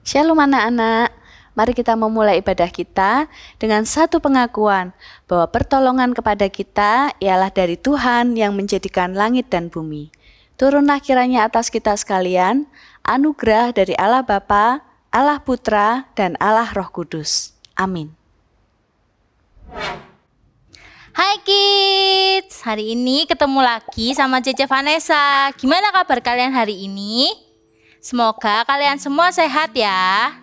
Shalom anak-anak, mari kita memulai ibadah kita dengan satu pengakuan bahwa pertolongan kepada kita ialah dari Tuhan yang menjadikan langit dan bumi. Turunlah kiranya atas kita sekalian anugerah dari Allah Bapa, Allah Putra, dan Allah Roh Kudus. Amin. Hai kids, hari ini ketemu lagi sama Cece Vanessa. Gimana kabar kalian hari ini? Semoga kalian semua sehat ya.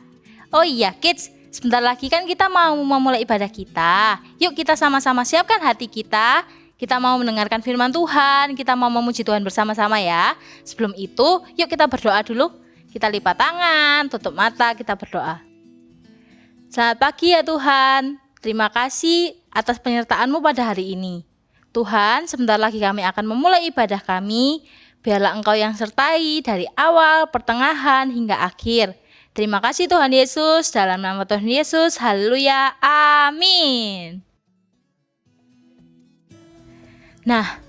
Oh iya kids, sebentar lagi kan kita mau memulai ibadah kita. Yuk kita sama-sama siapkan hati kita. Kita mau mendengarkan firman Tuhan, kita mau memuji Tuhan bersama-sama ya. Sebelum itu, yuk kita berdoa dulu. Kita lipat tangan, tutup mata, kita berdoa. Selamat pagi ya Tuhan. Terima kasih atas penyertaan-Mu pada hari ini. Tuhan, sebentar lagi kami akan memulai ibadah kami. Biarlah Engkau yang sertai dari awal, pertengahan, hingga akhir. Terima kasih Tuhan Yesus, dalam nama Tuhan Yesus, haleluya, amin. Nah,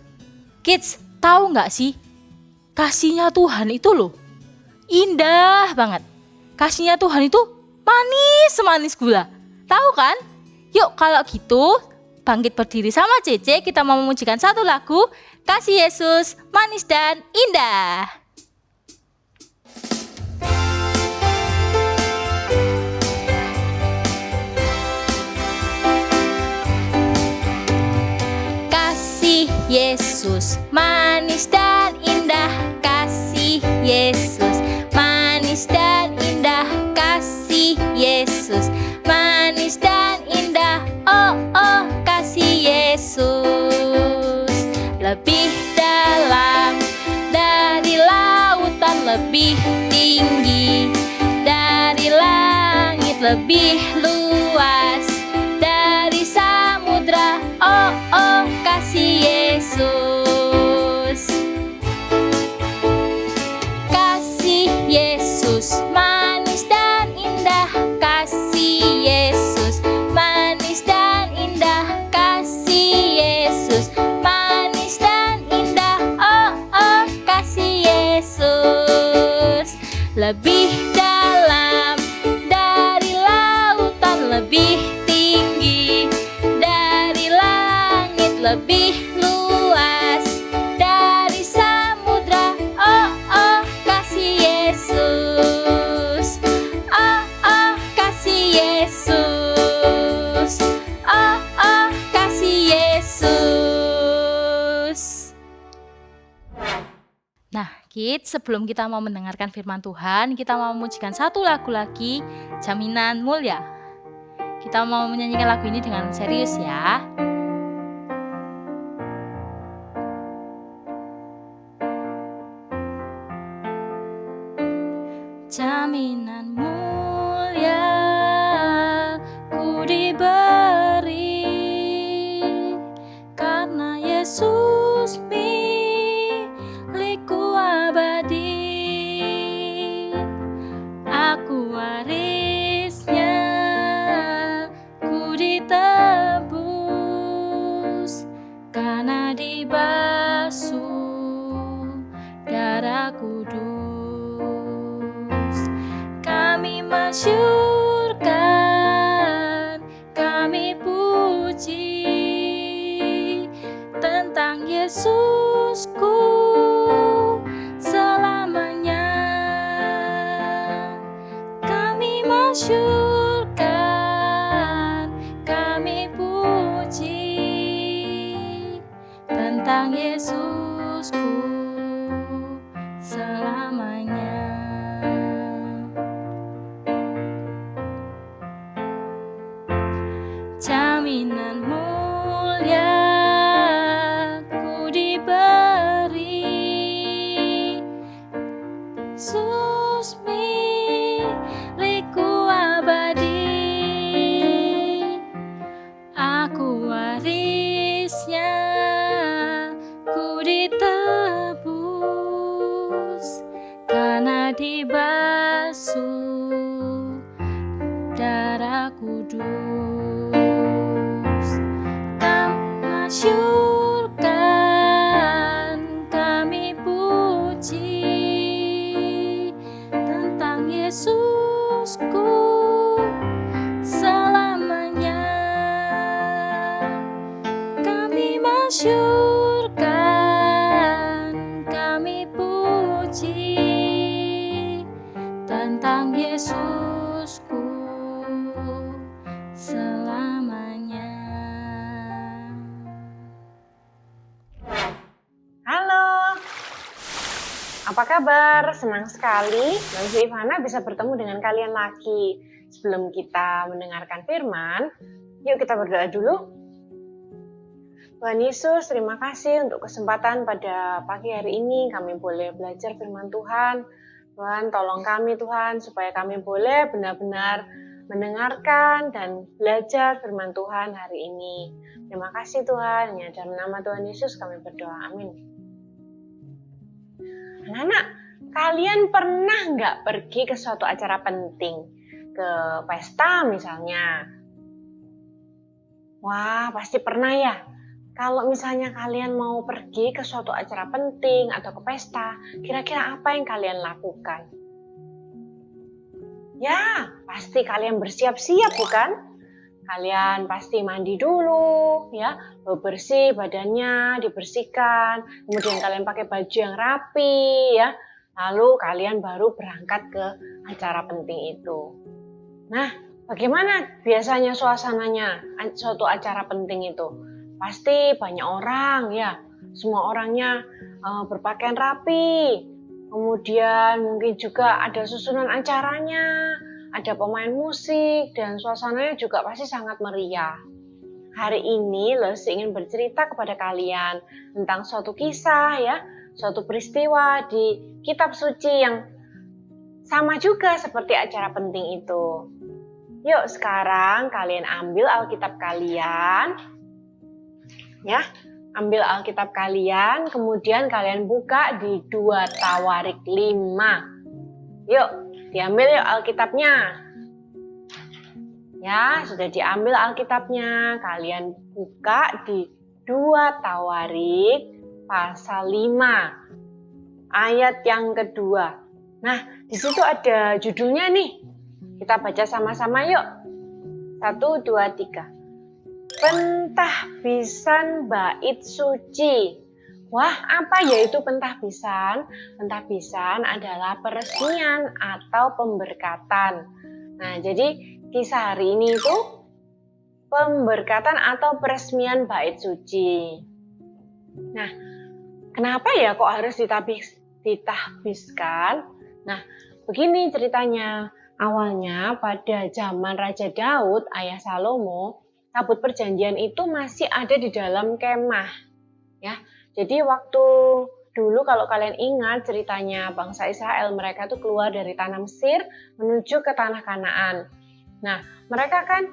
kids, tahu nggak sih? Kasihnya Tuhan itu loh, indah banget. Kasihnya Tuhan itu manis gula. Tahu kan? Yuk kalau gitu, bangkit berdiri sama Cece, kita mau memujikan satu lagu, Kasih Yesus Manis dan Indah. Kasih Yesus manis dan indah, kasih Yesus manis dan indah, kasih Yesus manis dan indah. Oh oh, kasih Yesus lebih dalam dari lautan, lebih tinggi dari langit, lebih luas dari samudra. Oh oh, kasih Yesus. Kasih Yesus manis dan indah, kasih Yesus manis dan indah, kasih Yesus manis dan indah. Oh oh, kasih Yesus lebih dalam dari lautan, lebih tinggi dari langit, lebih luas dari samudra. Oh oh, kasih Yesus. Oh oh, kasih Yesus. Oh oh, kasih Yesus. Nah, kids, sebelum kita mau mendengarkan firman Tuhan, kita mau memujikan satu lagu lagi, Jaminan Mulia. Kita mau menyanyikan lagu ini dengan serius ya. Jaminan mulia ku diberi karena Yesus milikku abadi. Aku warisnya, ku ditebus karena dibasuh darah kudus. Kami masyurkan, kami puji tentang Yesusku selamanya. Kami masyurkan, kami puji tentang Yesusku selamanya. Jaminan mulia ku diberi, Yesus milikku abadi. Aku warisnya, ku ditebus karena dibasuh darah kudus. Kami masyurkan, kami puji tentang Yesus Yesusku selamanya. Halo, apa kabar? Senang sekali Nancy Ivana bisa bertemu dengan kalian lagi. Sebelum kita mendengarkan firman, yuk kita berdoa dulu. Tuhan Yesus, terima kasih untuk kesempatan pada pagi hari ini kami boleh belajar firman Tuhan. Tuhan, tolong kami Tuhan, supaya kami boleh benar-benar mendengarkan dan belajar firman Tuhan hari ini. Terima kasih Tuhan, hanya dalam nama Tuhan Yesus kami berdoa, amin. Anak-anak, kalian pernah nggak pergi ke suatu acara penting? Ke pesta misalnya? Wah, pasti pernah ya. Kalau misalnya kalian mau pergi ke suatu acara penting atau ke pesta, kira-kira apa yang kalian lakukan? Ya, pasti kalian bersiap-siap bukan? Kalian pasti mandi dulu, ya, bersih badannya, dibersihkan, kemudian kalian pakai baju yang rapi, ya, lalu kalian baru berangkat ke acara penting itu. Nah, bagaimana biasanya suasananya suatu acara penting itu? Pasti banyak orang, ya, semua orangnya berpakaian rapi, kemudian mungkin juga ada susunan acaranya, ada pemain musik, dan suasananya juga pasti sangat meriah. Hari ini Lesti ingin bercerita kepada kalian tentang suatu kisah, ya, suatu peristiwa di kitab suci yang sama juga seperti acara penting itu. Yuk sekarang kalian ambil Alkitab kalian, ya, ambil Alkitab kalian, kemudian kalian buka di 2 Tawarik 5. Yuk, diambil yuk Alkitabnya. Ya, sudah diambil Alkitabnya. Kalian buka di 2 Tawarik pasal 5. Ayat yang kedua. Nah, di situ ada judulnya nih. Kita baca sama-sama yuk. 1, 2, 3. Pentahbisan bait suci. Wah, apa yaitu pentahbisan? Pentahbisan adalah peresmian atau pemberkatan. Nah, jadi kisah hari ini itu pemberkatan atau peresmian bait suci. Nah, kenapa ya kok harus ditahbiskan? Nah, begini ceritanya. Awalnya pada zaman Raja Daud, ayah Salomo, tabut perjanjian itu masih ada di dalam kemah. Ya. Jadi waktu dulu kalau kalian ingat ceritanya bangsa Israel, mereka tuh keluar dari tanah Mesir menuju ke tanah Kanaan. Nah, mereka kan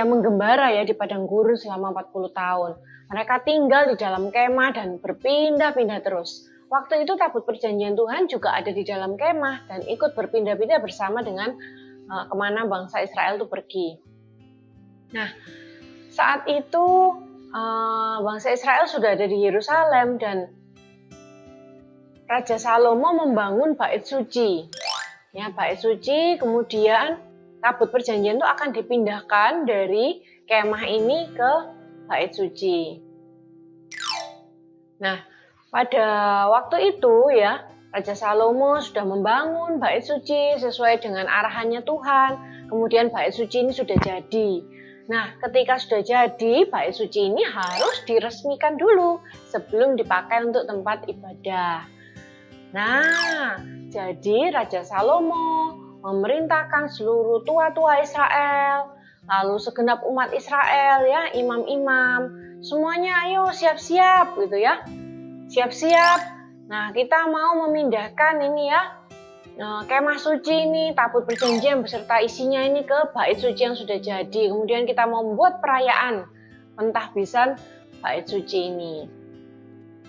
menggembara ya di padang gurun selama 40 tahun. Mereka tinggal di dalam kemah dan berpindah-pindah terus. Waktu itu tabut perjanjian Tuhan juga ada di dalam kemah dan ikut berpindah-pindah bersama dengan kemana bangsa Israel itu pergi. Nah, saat itu bangsa Israel sudah ada di Yerusalem dan Raja Salomo membangun bait suci. Ya, bait suci, kemudian tabut perjanjian itu akan dipindahkan dari kemah ini ke bait suci. Nah, pada waktu itu ya, Raja Salomo sudah membangun bait suci sesuai dengan arahannya Tuhan. Kemudian bait suci ini sudah jadi. Nah, ketika sudah jadi, bait suci ini harus diresmikan dulu sebelum dipakai untuk tempat ibadah. Nah, jadi Raja Salomo memerintahkan seluruh tua-tua Israel, lalu segenap umat Israel ya, imam-imam, semuanya ayo siap-siap gitu ya. Siap-siap. Nah, kita mau memindahkan ini ya, kemah suci ini, tabut perjanjian beserta isinya ini ke bait suci yang sudah jadi. Kemudian kita mau membuat perayaan pentahbisan bait suci ini.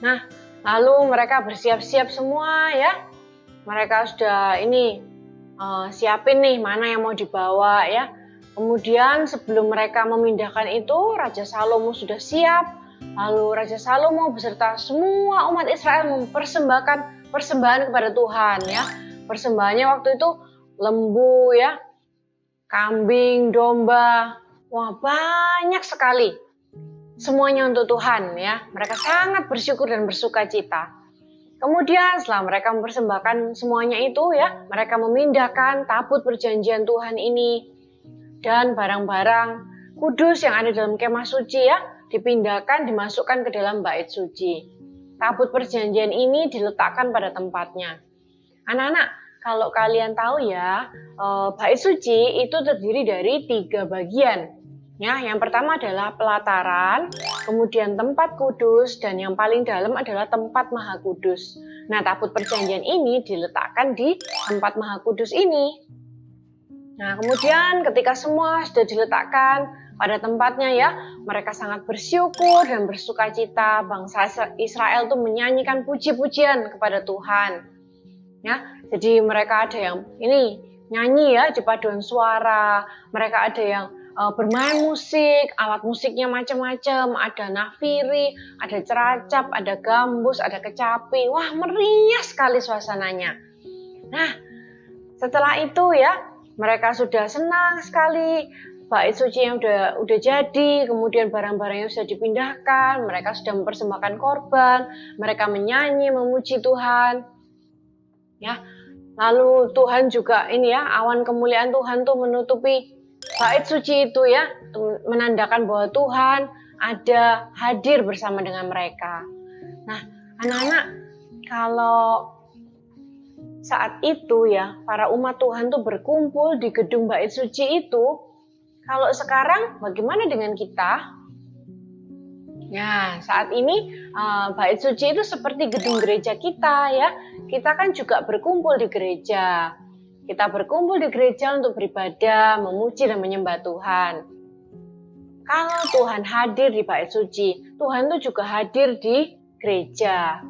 Nah, lalu mereka bersiap-siap semua ya. Mereka sudah siapin nih mana yang mau dibawa ya. Kemudian sebelum mereka memindahkan itu, Raja Salomo sudah siap. Lalu Raja Salomo beserta semua umat Israel mempersembahkan persembahan kepada Tuhan ya. Persembahannya waktu itu lembu ya, kambing, domba, wah banyak sekali. Semuanya untuk Tuhan ya. Mereka sangat bersyukur dan bersuka cita. Kemudian setelah mereka mempersembahkan semuanya itu ya, mereka memindahkan tabut perjanjian Tuhan ini dan barang-barang kudus yang ada dalam kemah suci ya, dipindahkan, dimasukkan ke dalam bait suci. Tabut perjanjian ini diletakkan pada tempatnya. Anak-anak, kalau kalian tahu ya, bait suci itu terdiri dari 3 bagian. Ya, yang pertama adalah pelataran, kemudian tempat kudus, dan yang paling dalam adalah tempat maha kudus. Nah, tabut perjanjian ini diletakkan di tempat maha kudus ini. Nah, kemudian ketika semua sudah diletakkan pada tempatnya ya, mereka sangat bersyukur dan bersukacita. Bangsa Israel itu menyanyikan puji-pujian kepada Tuhan. Ya, jadi mereka ada yang ini nyanyi ya di paduan suara, mereka ada yang bermain musik, alat musiknya macam-macam, ada nafiri, ada ceracap, ada gambus, ada kecapi. Wah, meriah sekali suasananya. Nah, setelah itu ya, mereka sudah senang sekali. Bait suci yang udah jadi, kemudian barang-barang yang sudah dipindahkan, mereka sudah mempersembahkan korban, mereka menyanyi, memuji Tuhan. Ya, lalu Tuhan juga ini ya, awan kemuliaan Tuhan tuh menutupi bait suci itu ya, menandakan bahwa Tuhan ada hadir bersama dengan mereka. Nah, anak-anak, kalau saat itu ya, para umat Tuhan tuh berkumpul di gedung bait suci itu, kalau sekarang bagaimana dengan kita? Ya, saat ini bait suci itu seperti gedung gereja kita ya. Kita kan juga berkumpul di gereja. Kita berkumpul di gereja untuk beribadah, memuji dan menyembah Tuhan. Kalau Tuhan hadir di bait suci, Tuhan itu juga hadir di gereja.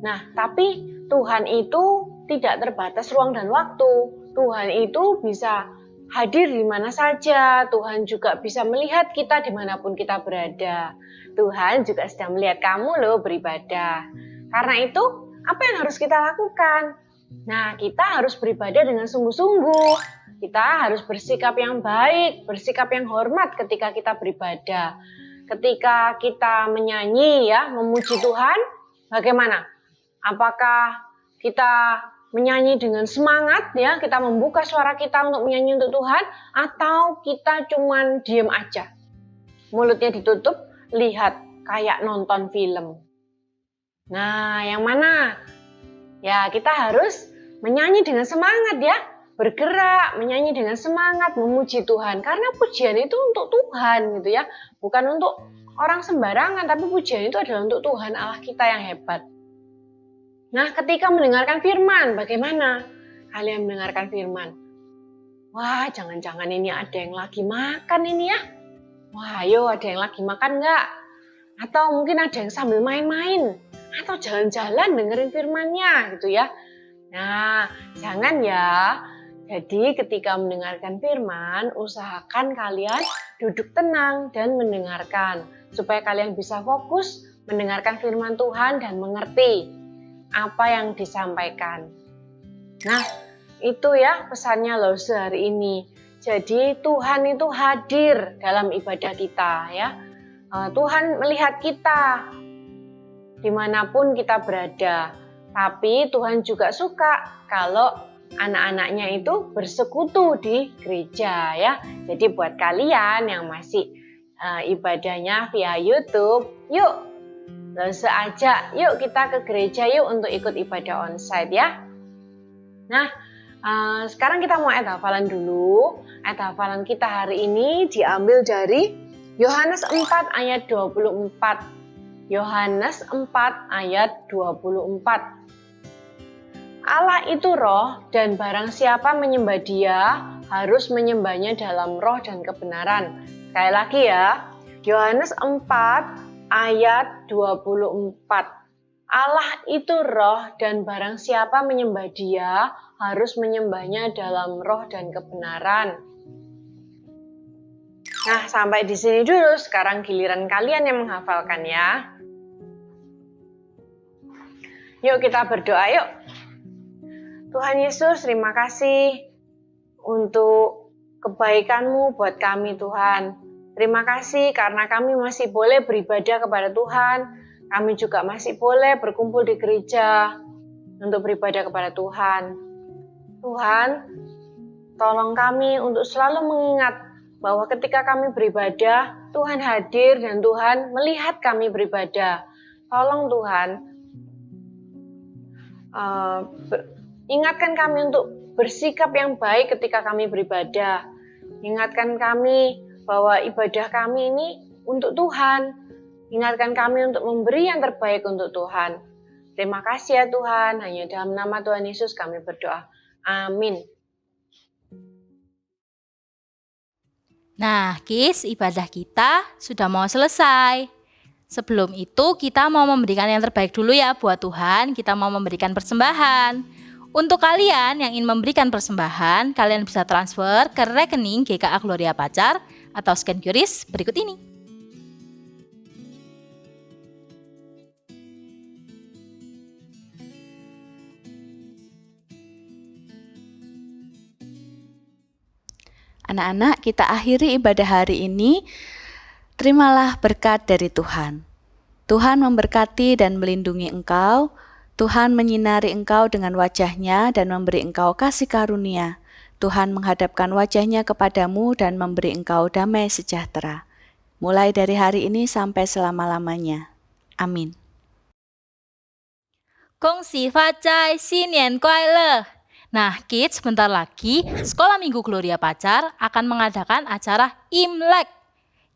Nah, tapi Tuhan itu tidak terbatas ruang dan waktu. Tuhan itu bisa hadir di mana saja. Tuhan juga bisa melihat kita dimanapun kita berada. Tuhan juga sedang melihat kamu loh beribadah. Karena itu, apa yang harus kita lakukan? Nah, kita harus beribadah dengan sungguh-sungguh. Kita harus bersikap yang baik, bersikap yang hormat ketika kita beribadah. Ketika kita menyanyi ya, memuji Tuhan, bagaimana? Apakah kita menyanyi dengan semangat ya, kita membuka suara kita untuk menyanyi untuk Tuhan, atau kita cuman diem aja? Mulutnya ditutup, lihat kayak nonton film. Nah, yang mana? Ya, kita harus menyanyi dengan semangat ya, bergerak, menyanyi dengan semangat, memuji Tuhan. Karena pujian itu untuk Tuhan gitu ya, bukan untuk orang sembarangan, tapi pujian itu adalah untuk Tuhan Allah kita yang hebat. Nah, ketika mendengarkan firman, bagaimana kalian mendengarkan firman? Wah, jangan-jangan ini ada yang lagi makan ini ya. Wah, ayo ada yang lagi makan nggak? Atau mungkin ada yang sambil main-main. Atau jalan-jalan dengerin firman-Nya gitu ya. Nah, jangan ya. Jadi ketika mendengarkan firman, usahakan kalian duduk tenang dan mendengarkan. Supaya kalian bisa fokus mendengarkan firman Tuhan dan mengerti apa yang disampaikan. Nah, itu ya pesannya loh sehari ini. Jadi Tuhan itu hadir dalam ibadah kita ya. Tuhan melihat kita dimanapun kita berada. Tapi Tuhan juga suka kalau anak-anaknya itu bersekutu di gereja ya. Jadi buat kalian yang masih ibadahnya via YouTube, yuk ajak, yuk kita ke gereja yuk untuk ikut ibadah onsite ya. Nah, sekarang kita mau ayat hafalan dulu. Ayat hafalan kita hari ini diambil dari Yohanes 4 ayat 24. Yohanes 4 ayat 24. Allah itu roh dan barang siapa menyembah Dia harus menyembahnya dalam roh dan kebenaran. Sekali lagi ya, Yohanes 4 ayat 24. Allah itu roh dan barang siapa menyembah Dia harus menyembahnya dalam roh dan kebenaran. Nah, sampai di sini dulu. Sekarang giliran kalian yang menghafalkan ya. Yuk kita berdoa yuk. Tuhan Yesus, terima kasih untuk kebaikan-Mu buat kami Tuhan. Terima kasih karena kami masih boleh beribadah kepada Tuhan. kami juga masih boleh berkumpul di gereja untuk beribadah kepada Tuhan. Tuhan, tolong kami untuk selalu mengingat bahwa ketika kami beribadah, Tuhan hadir dan Tuhan melihat kami beribadah. Tolong Tuhan, ingatkan kami untuk bersikap yang baik ketika kami beribadah. Ingatkan kami bahwa ibadah kami ini untuk Tuhan. Ingatkan kami untuk memberi yang terbaik untuk Tuhan. Terima kasih ya Tuhan, hanya dalam nama Tuhan Yesus kami berdoa. Amin. Nah, Kids, ibadah kita sudah mau selesai. Sebelum itu kita mau memberikan yang terbaik dulu ya buat Tuhan. Kita mau memberikan persembahan. Untuk kalian yang ingin memberikan persembahan, kalian bisa transfer ke rekening GKA Gloria Pacar atau scan QRIS berikut ini. Anak-anak, kita akhiri ibadah hari ini. Terimalah berkat dari Tuhan. Tuhan memberkati dan melindungi engkau. Tuhan menyinari engkau dengan wajah-Nya dan memberi engkau kasih karunia. Tuhan menghadapkan wajah-Nya kepadamu dan memberi engkau damai sejahtera. Mulai dari hari ini sampai selama-lamanya. Amin. Kongsi Facai, Xinian Kuai. Nah, Kids, sebentar lagi Sekolah Minggu Gloria Pacar akan mengadakan acara Imlek.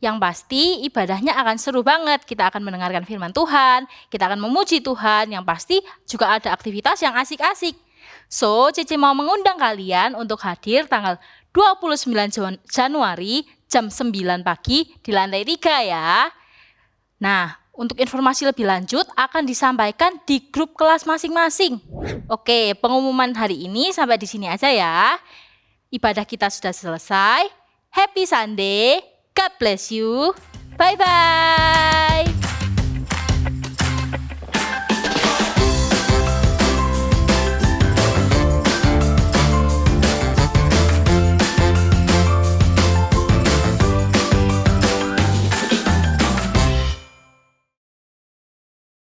Yang pasti ibadahnya akan seru banget. Kita akan mendengarkan firman Tuhan, kita akan memuji Tuhan, yang pasti juga ada aktivitas yang asik-asik. So, Cece mau mengundang kalian untuk hadir tanggal 29 Januari jam 9 pagi di lantai 3 ya. Nah, untuk informasi lebih lanjut akan disampaikan di grup kelas masing-masing. Oke, pengumuman hari ini sampai di sini aja ya. Ibadah kita sudah selesai. Happy Sunday. God bless you. Bye-bye.